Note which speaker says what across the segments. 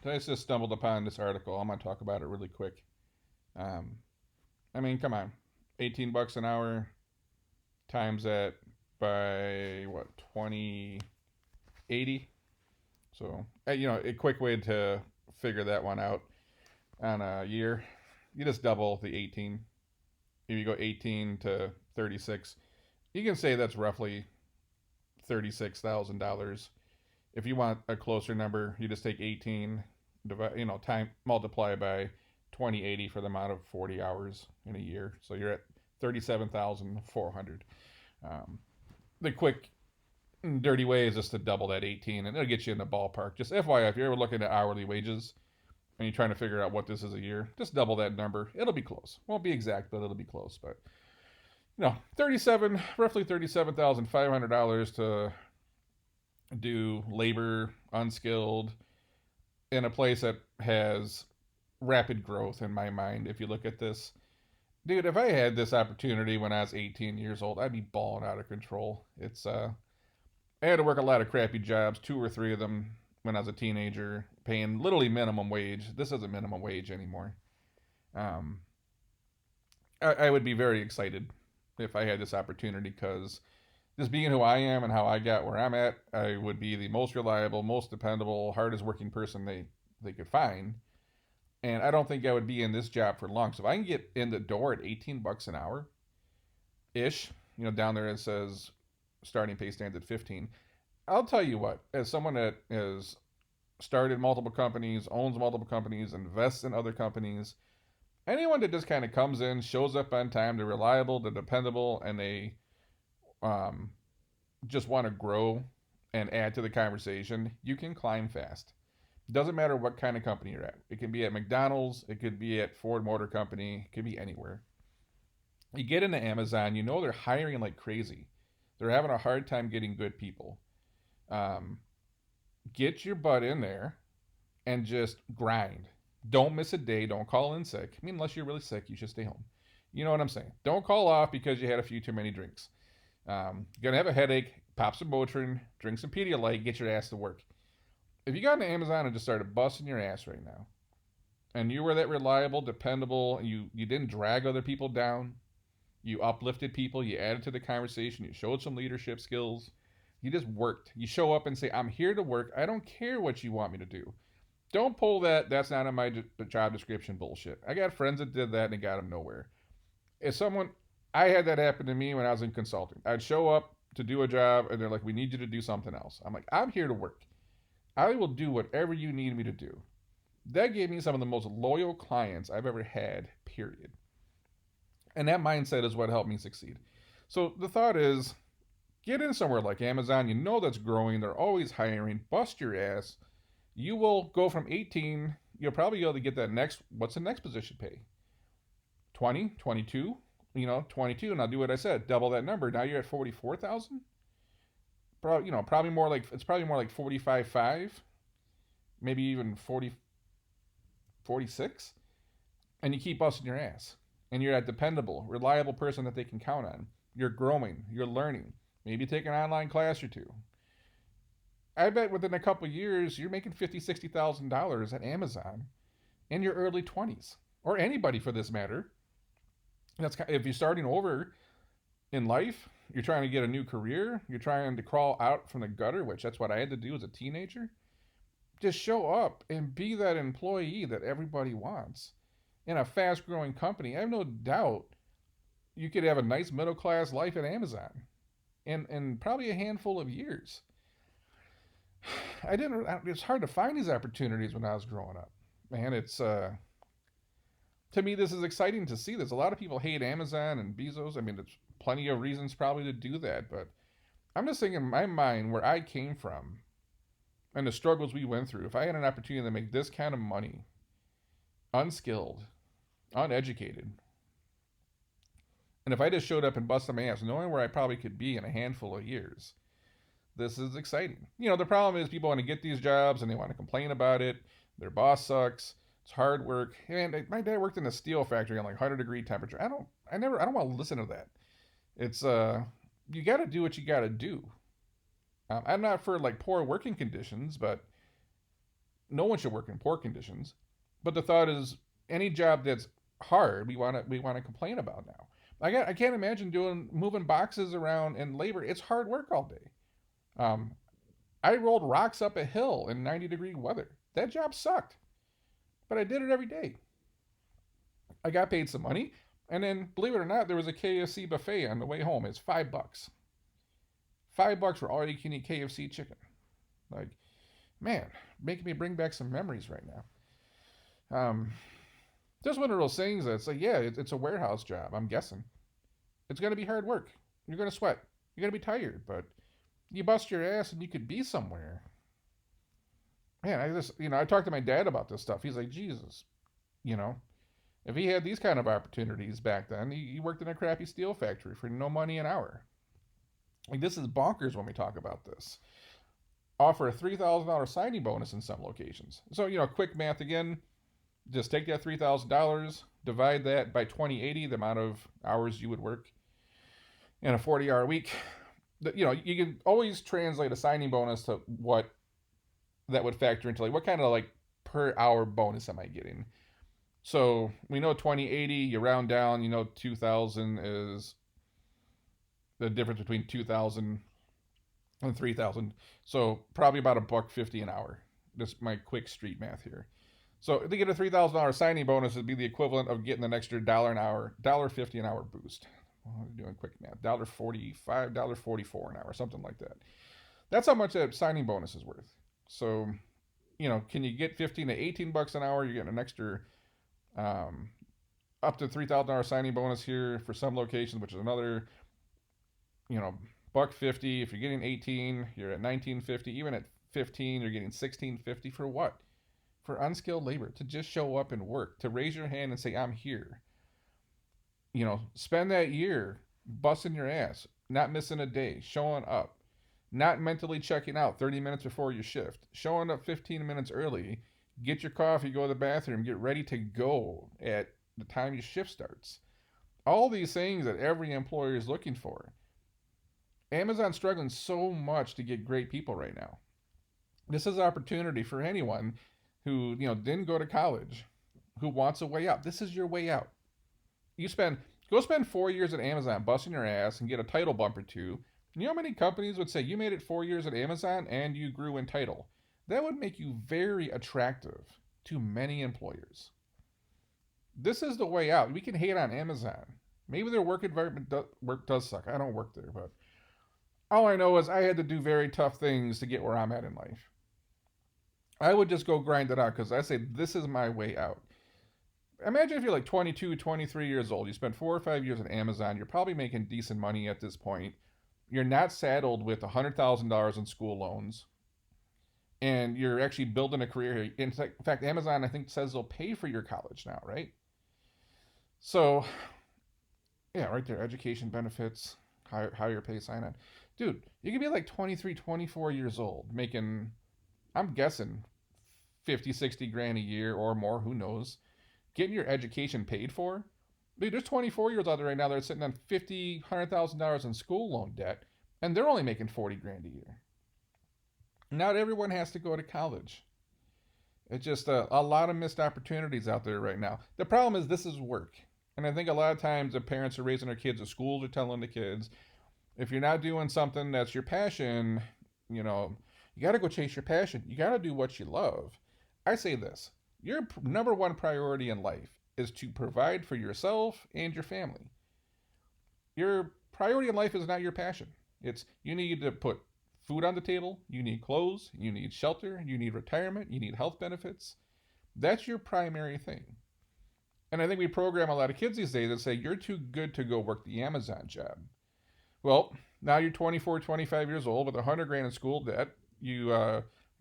Speaker 1: I just stumbled upon this article. I'm gonna talk about it really quick. Um, I mean, come on, $18 an hour times that by what 2080. So a quick way to figure that one out on a year, you just double the 18. If you go 18 to 36, you can say that's roughly $36,000. If you want a closer number, you just take 18, time multiply by 2080 for the amount of 40 hours in a year. So you're at 37,400. Um, the quick dirty way is just to double that 18, and it'll get you in the ballpark. Just FYI, if you're ever looking at hourly wages and you're trying to figure out what this is a year, just double that number. It'll be close. Won't be exact, but it'll be close. But 37, roughly $37,500 to do labor, unskilled, in a place that has rapid growth in my mind. If you look at this, dude, if I had this opportunity when I was 18 years old, I'd be balling out of control. I had to work a lot of crappy jobs, two or three of them when I was a teenager, paying literally minimum wage. This isn't minimum wage anymore. Um, I would be very excited if I had this opportunity because just being who I am and how I got where I'm at, I would be the most reliable, most dependable, hardest working person they could find. And I don't think I would be in this job for long. So if I can get in the door at $18 an hour ish, down there it says starting pay stands at 15. I'll tell you what, as someone that has started multiple companies, owns multiple companies, invests in other companies, anyone that just kind of comes in, shows up on time, they're reliable, they're dependable, and they um, just want to grow and add to the conversation, you can climb fast. Doesn't matter what kind of company you're at. It can be at McDonald's, it could be at Ford Motor Company, it could be anywhere. You get into Amazon, they're hiring like crazy. They're having a hard time getting good people. Um, get your butt in there and just grind. Don't miss a day. Don't call in sick. I mean, unless you're really sick, you should stay home. You know what I'm saying? Don't call off because you had a few too many drinks. You're gonna have a headache. Pop some Motrin, drink some Pedialyte, get your ass to work. If you got into Amazon and just started busting your ass right now, and you were that reliable, dependable, you didn't drag other people down, you uplifted people, you added to the conversation, you showed some leadership skills, you just worked. You show up and say, "I'm here to work. I don't care what you want me to do." Don't pull that's not in my job description bullshit. I got friends that did that and it got them nowhere. If someone, I had that happen to me when I was in consulting. I'd show up to do a job and they're like, "We need you to do something else." I'm like, "I'm here to work. I will do whatever you need me to do." That gave me some of the most loyal clients I've ever had, period. And that mindset is what helped me succeed. So the thought is, get in somewhere like Amazon. You know that's growing. They're always hiring. Bust your ass. You will go from 18. You'll probably be able to get that next. What's the next position pay? 20, 22. 22. And I'll do what I said. Double that number. Now you're at 44,000. Probably more like it's probably more like 45.5, maybe even 46. And you keep busting your ass. And you're a dependable, reliable person that they can count on. You're growing. You're learning. Maybe take an online class or two. I bet within a couple of years you're making $50,000, $60,000 at Amazon in your early 20s, or anybody for this matter. That's if you're starting over in life, you're trying to get a new career, you're trying to crawl out from the gutter, which that's what I had to do as a teenager. Just show up and be that employee that everybody wants in a fast-growing company. I have no doubt you could have a nice middle-class life at Amazon in probably a handful of years. I didn't. It's hard to find these opportunities when I was growing up. Man, it's to me this is exciting to see this. A lot of people hate Amazon and Bezos. I mean, there's plenty of reasons probably to do that, but I'm just thinking in my mind where I came from and the struggles we went through. If I had an opportunity to make this kind of money, unskilled, uneducated, and if I just showed up and busted my ass, knowing where I probably could be in a handful of years, this is exciting. The problem is people want to get these jobs and they want to complain about it. Their boss sucks. It's hard work. And my dad worked in a steel factory on like 100-degree temperature. I don't want to listen to that. It's you got to do what you got to do. I'm not for like poor working conditions, but no one should work in poor conditions. But the thought is, any job that's hard, we want to complain about now. I can't imagine doing moving boxes around in labor. It's hard work all day. Um, I rolled rocks up a hill in 90-degree weather. That job sucked, but I did it every day. I got paid some money, and then believe it or not, there was a KFC buffet on the way home. It's $5. $5 for all you can eat KFC chicken. Like, man, making me bring back some memories right now. Just one of those things that's like, yeah, it's a warehouse job. I'm guessing it's gonna be hard work. You're gonna sweat. You're gonna be tired, but you bust your ass and you could be somewhere. Man, I talked to my dad about this stuff. He's like, Jesus, you know, if he had these kind of opportunities back then, he worked in a crappy steel factory for no money an hour. Like, this is bonkers when we talk about this. Offer a $3,000 signing bonus in some locations. So, quick math again. Just take that $3,000, divide that by 2080, the amount of hours you would work in a 40-hour week. You can always translate a signing bonus to what that would factor into, like, what kind of, like, per hour bonus am I getting? So we know 2080, you round down, 2,000 is the difference between 2,000 and 3,000. So probably about $1.50 an hour. Just my quick street math here. So if they get a $3,000 signing bonus, it'd be the equivalent of getting an extra $1 an hour, $1.50 an hour boost. Well, I'm doing quick math. $1.45, $1.44 an hour, something like that. That's how much that signing bonus is worth. So, can you get 15 to 18 bucks an hour? You're getting an extra up to $3,000 signing bonus here for some locations, which is another, $1.50. If you're getting 18, you're at $19.50. Even at 15, you're getting $16.50 for what? For unskilled labor, to just show up and work, to raise your hand and say, I'm here. Spend that year busting your ass, not missing a day, showing up, not mentally checking out 30 minutes before your shift, showing up 15 minutes early, get your coffee, go to the bathroom, get ready to go at the time your shift starts. All these things that every employer is looking for. Amazon's struggling so much to get great people right now. This is an opportunity for anyone who, didn't go to college, who wants a way out. This is your way out. Go spend 4 years at Amazon busting your ass and get a title bump or two. You know how many companies would say you made it 4 years at Amazon and you grew in title? That would make you very attractive to many employers. This is the way out. We can hate on Amazon. Maybe their work environment work does suck. I don't work there, but all I know is I had to do very tough things to get where I'm at in life. I would just go grind it out because I say this is my way out. Imagine if you're like 22, 23 years old. You spent 4 or 5 years at Amazon. You're probably making decent money at this point. You're not saddled with $100,000 in school loans. And you're actually building a career here. In fact, Amazon, I think, says they'll pay for your college now, right? So, yeah, right there. Education benefits, higher pay sign on. Dude, you could be like 23, 24 years old, making, I'm guessing, 50, 60 grand a year or more, who knows, getting your education paid for. Dude, there's 24-year-olds out there right now that are sitting on $50,000, $100,000 in school loan debt, and they're only making 40 grand a year. Not everyone has to go to college. It's just a lot of missed opportunities out there right now. The problem is this is work. And I think a lot of times the parents are raising their kids, the schools are telling the kids, if you're not doing something that's your passion, you got to go chase your passion. You got to do what you love. I say this, your number one priority in life is to provide for yourself and your family. Your priority in life is not your passion. It's you need to put food on the table, you need clothes, you need shelter, you need retirement, you need health benefits. That's your primary thing. And I think we program a lot of kids these days that say, you're too good to go work the Amazon job. Well, now you're 24, 25 years old with 100 grand in school debt. You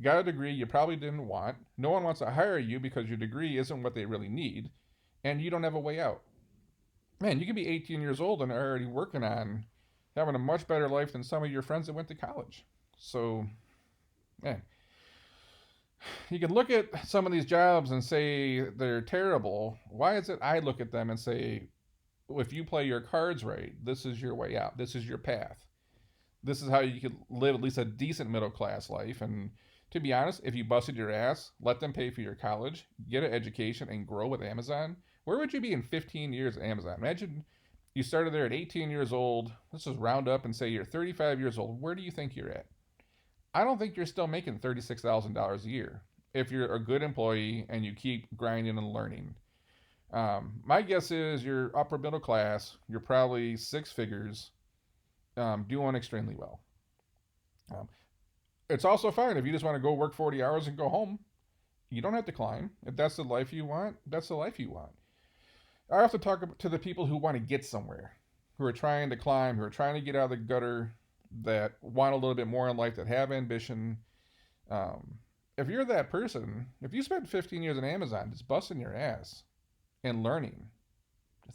Speaker 1: got a degree you probably didn't want. No one wants to hire you because your degree isn't what they really need. And you don't have a way out. Man, you can be 18 years old and already working on having a much better life than some of your friends that went to college. So, man, you can look at some of these jobs and say they're terrible. Why is it I look at them and say, if you play your cards right, this is your way out. This is your path. This is how you could live at least a decent middle class life and To be honest, if you busted your ass, let them pay for your college, get an education, and grow with Amazon, where would you be in 15 years at Amazon? Imagine you started there at 18 years old. Let's just round up and say you're 35 years old. Where do you think you're at? I don't think you're still making $36,000 a year if you're a good employee and you keep grinding and learning. My guess is you're upper middle class. You're probably six figures, doing extremely well. Um, it's also fine if you just want to go work 40 hours and go home. You don't have to climb. If that's the life you want, that's the life you want. I have to talk to the people who want to get somewhere, who are trying to climb, who are trying to get out of the gutter, that want a little bit more in life, that have ambition. If you're that person, if you spent 15 years in Amazon just busting your ass and learning,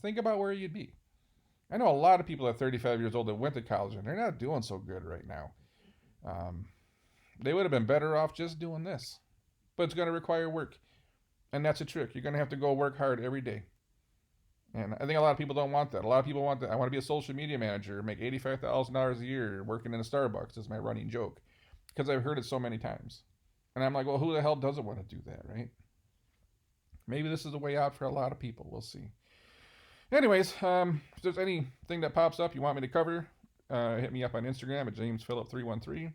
Speaker 1: think about where you'd be. I know a lot of people at 35 years old that went to college and they're not doing so good right now. Um, they would have been better off just doing this. But it's going to require work. And that's a trick. You're going to have to go work hard every day. And I think a lot of people don't want that. A lot of people want that. I want to be a social media manager, make $85,000 a year working in a Starbucks, is my running joke. Because I've heard it so many times. And I'm like, well, who the hell doesn't want to do that, right? Maybe this is the way out for a lot of people. We'll see. Anyways, if there's anything that pops up you want me to cover, hit me up on Instagram at JamesPhillip313.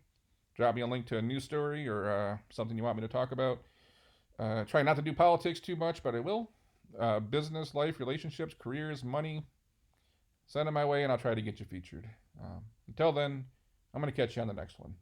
Speaker 1: Drop me a link to a news story or something you want me to talk about. Try not to do politics too much, but I will. Business, life, relationships, careers, money. Send it my way and I'll try to get you featured. Until then, I'm going to catch you on the next one.